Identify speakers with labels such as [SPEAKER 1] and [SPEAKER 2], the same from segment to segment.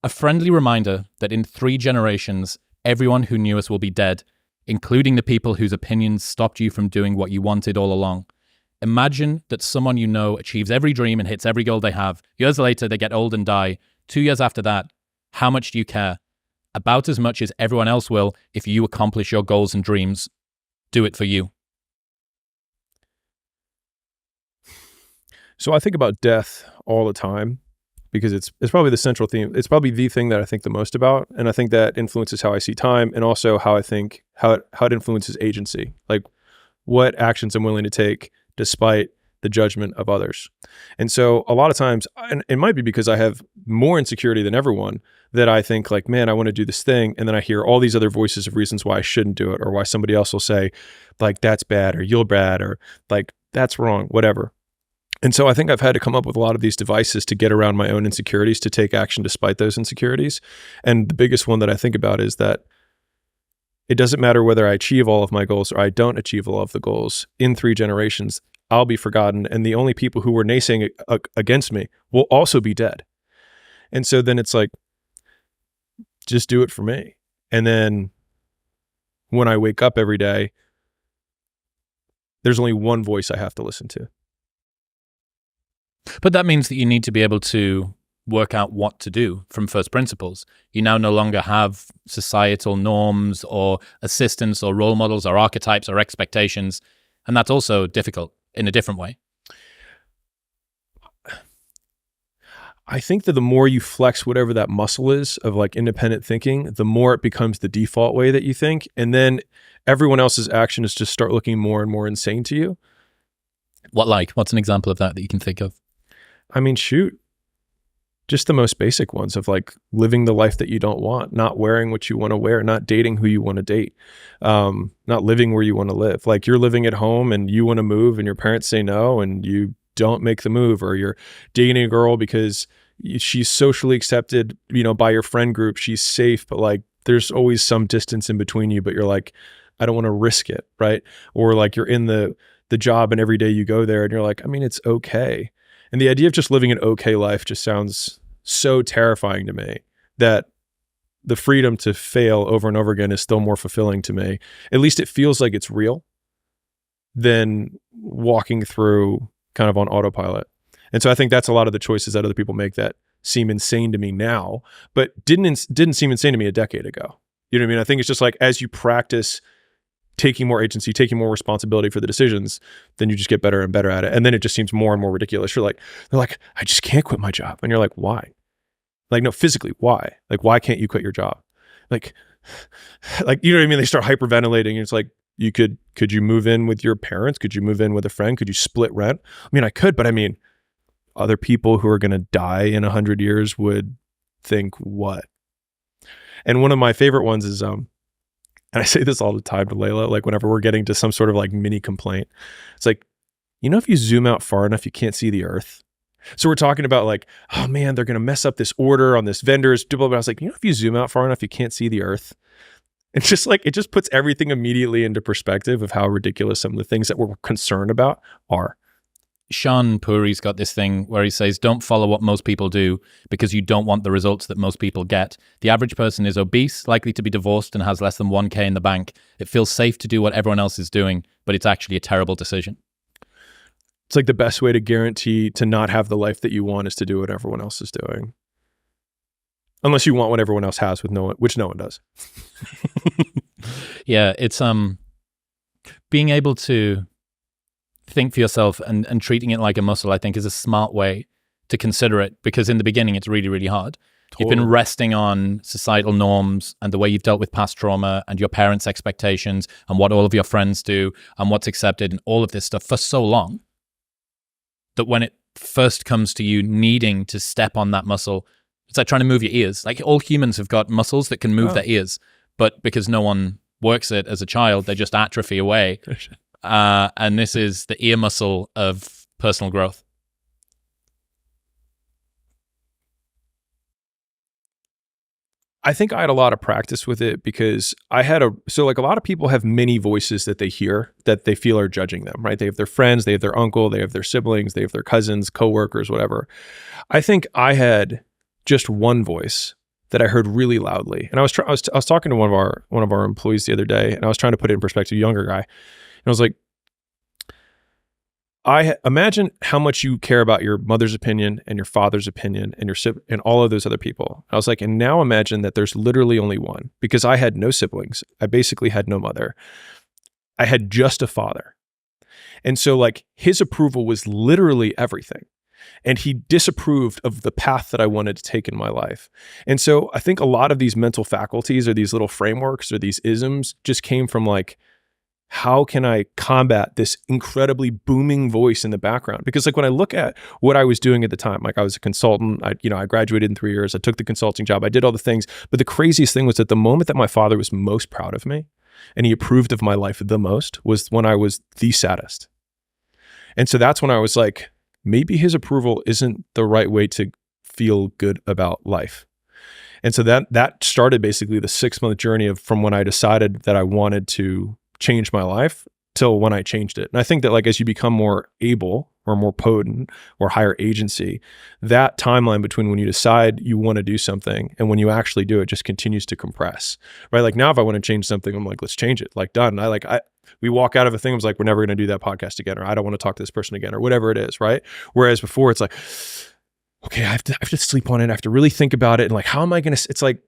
[SPEAKER 1] A friendly reminder that in 3 generations, everyone who knew us will be dead, including the people whose opinions stopped you from doing what you wanted all along. Imagine that someone you know achieves every dream and hits every goal they have. Years later, they get old and die. 2 years after that, how much do you care? About as much as everyone else will if you accomplish your goals and dreams. Do it for you.
[SPEAKER 2] So I think about death all the time because it's probably the central theme. It's probably the thing that I think the most about. And I think that influences how I see time and also how I think, how it influences agency. Like what actions I'm willing to take despite the judgment of others. And so a lot of times, and it might be because I have more insecurity than everyone, that I think like, man, I want to do this thing. And then I hear all these other voices of reasons why I shouldn't do it, or why somebody else will say like, that's bad, or you're bad, or like, that's wrong, whatever. And so I think I've had to come up with a lot of these devices to get around my own insecurities, to take action despite those insecurities. And the biggest one that I think about is that it doesn't matter whether I achieve all of my goals or I don't achieve all of the goals. In 3 generations, I'll be forgotten. And the only people who were naysaying against me will also be dead. And so then it's like, just do it for me. And then when I wake up every day, there's only one voice I have to listen to.
[SPEAKER 1] But that means that you need to be able to work out what to do from first principles. You now no longer have societal norms or assistants or role models or archetypes or expectations. And that's also difficult in a different way.
[SPEAKER 2] I think that the more you flex whatever that muscle is of like independent thinking, the more it becomes the default way that you think. And then everyone else's action is just start looking more and more insane to you.
[SPEAKER 1] What's an example of that you can think of?
[SPEAKER 2] I mean, shoot, just the most basic ones of like living the life that you don't want, not wearing what you want to wear, not dating who you want to date, not living where you want to live. Like you're living at home and you want to move and your parents say no and you don't make the move, or you're dating a girl because she's socially accepted, by your friend group. She's safe, but like there's always some distance in between you, but you're like, I don't want to risk it. Right. Or like you're in the job and every day you go there and you're like, I mean, it's okay. And the idea of just living an okay life just sounds so terrifying to me that the freedom to fail over and over again is still more fulfilling to me. At least it feels like it's real than walking through kind of on autopilot. And so I think that's a lot of the choices that other people make that seem insane to me now, but didn't seem insane to me a decade ago. You know what I mean? I think it's just like, as you practice taking more agency, taking more responsibility for the decisions, then you just get better and better at it. And then it just seems more and more ridiculous. They're like, I just can't quit my job. And you're like, why? Like, no, physically, why? Like, why can't you quit your job? Like, you know what I mean? They start hyperventilating and it's like, could you move in with your parents? Could you move in with a friend? Could you split rent? I mean, I could, but I mean, other people who are going to die in 100 years would think what? And one of my favorite ones is, and I say this all the time to Layla, like whenever we're getting to some sort of like mini complaint, it's like, if you zoom out far enough, you can't see the earth. So we're talking about like, oh man, they're going to mess up this order on this vendor's, blah, blah, blah. I was like, if you zoom out far enough, you can't see the earth. It's just like, it just puts everything immediately into perspective of how ridiculous some of the things that we're concerned about are.
[SPEAKER 1] Sean Puri's got this thing where he says, don't follow what most people do because you don't want the results that most people get. The average person is obese, likely to be divorced, and has less than 1K in the bank. It feels safe to do what everyone else is doing, but it's actually a terrible decision.
[SPEAKER 2] It's like the best way to guarantee to not have the life that you want is to do what everyone else is doing. Unless you want what everyone else has, which no one does.
[SPEAKER 1] Yeah, it's being able to think for yourself and treating it like a muscle, I think, is a smart way to consider it, because in the beginning, it's really, really hard. Totally. You've been resting on societal norms and the way you've dealt with past trauma and your parents' expectations and what all of your friends do and what's accepted and all of this stuff for so long that when it first comes to you needing to step on that muscle, it's like trying to move your ears. Like all humans have got muscles that can move their ears, but because no one works it as a child, they just atrophy away. And this is the ear muscle of personal growth.
[SPEAKER 2] I think I had a lot of practice with it because so a lot of people have many voices that they hear that they feel are judging them, right? They have their friends, they have their uncle, they have their siblings, they have their cousins, coworkers, whatever. I think I had just one voice that I heard really loudly. And I was talking to one of our employees the other day, and I was trying to put it in perspective, a younger guy. And I was like, I imagine how much you care about your mother's opinion and your father's opinion and and all of those other people. I was like, and now imagine that there's literally only one, because I had no siblings. I basically had no mother. I had just a father. And so like his approval was literally everything. And he disapproved of the path that I wanted to take in my life. And so I think a lot of these mental faculties or these little frameworks or these isms just came from like, how can I combat this incredibly booming voice in the background? Because like when I look at what I was doing at the time, like I was a consultant, I graduated in 3 years, I took the consulting job, I did all the things. But the craziest thing was that the moment that my father was most proud of me and he approved of my life the most was when I was the saddest. And so that's when I was like, maybe his approval isn't the right way to feel good about life. And so that started basically the 6-month journey from when I decided that I wanted to change my life till when I changed it. And I think that like as you become more able or more potent or higher agency, that timeline between when you decide you want to do something and when you actually do it just continues to compress, right? Like now if I want to change something, I'm like, let's change it, like done. We walk out of a thing, I was like, we're never going to do that podcast again, or I don't want to talk to this person again, or whatever it is, right? Whereas before it's like, okay, I have to sleep on it. I have to really think about it. And like, how am I going to, it's like,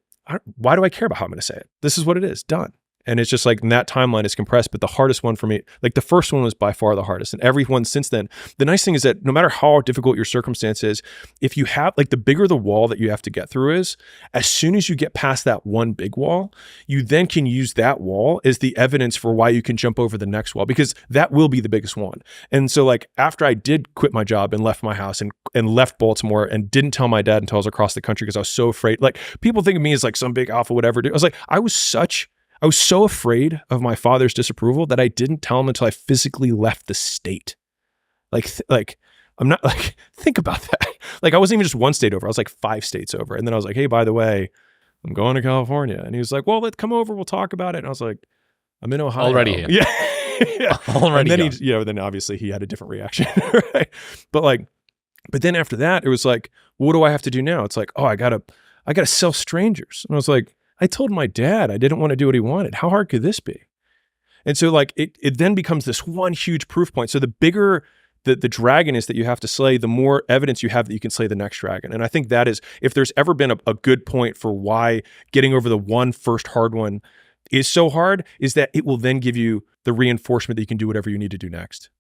[SPEAKER 2] why do I care about how I'm going to say it? This is what it is, done. And it's just like, and that timeline is compressed, but the hardest one for me, like the first one was by far the hardest. And everyone since then, the nice thing is that no matter how difficult your circumstance is, if you have, like the bigger the wall that you have to get through is, as soon as you get past that one big wall, you then can use that wall as the evidence for why you can jump over the next wall, because that will be the biggest one. And so like, after I did quit my job and left my house and left Baltimore and didn't tell my dad until I was across the country because I was so afraid, like people think of me as like some big alpha, whatever. I was like, I was so afraid of my father's disapproval that I didn't tell him until I physically left the state. Like I'm not like, think about that. Like I wasn't even just one state over. I was like 5 states over. And then I was like, hey, by the way, I'm going to California. And he was like, well, let's come over. We'll talk about it. And I was like, I'm in Ohio.
[SPEAKER 1] Already here.
[SPEAKER 2] Yeah. Yeah.
[SPEAKER 1] Already.
[SPEAKER 2] And then then obviously he had a different reaction. Right. But then after that, it was like, what do I have to do now? It's like, oh, I gotta sell strangers. And I was like, I told my dad I didn't want to do what he wanted. How hard could this be? And so like it then becomes this one huge proof point. So the bigger the dragon is that you have to slay, the more evidence you have that you can slay the next dragon. And I think that is, if there's ever been a good point for why getting over the first hard one is so hard, is that it will then give you the reinforcement that you can do whatever you need to do next.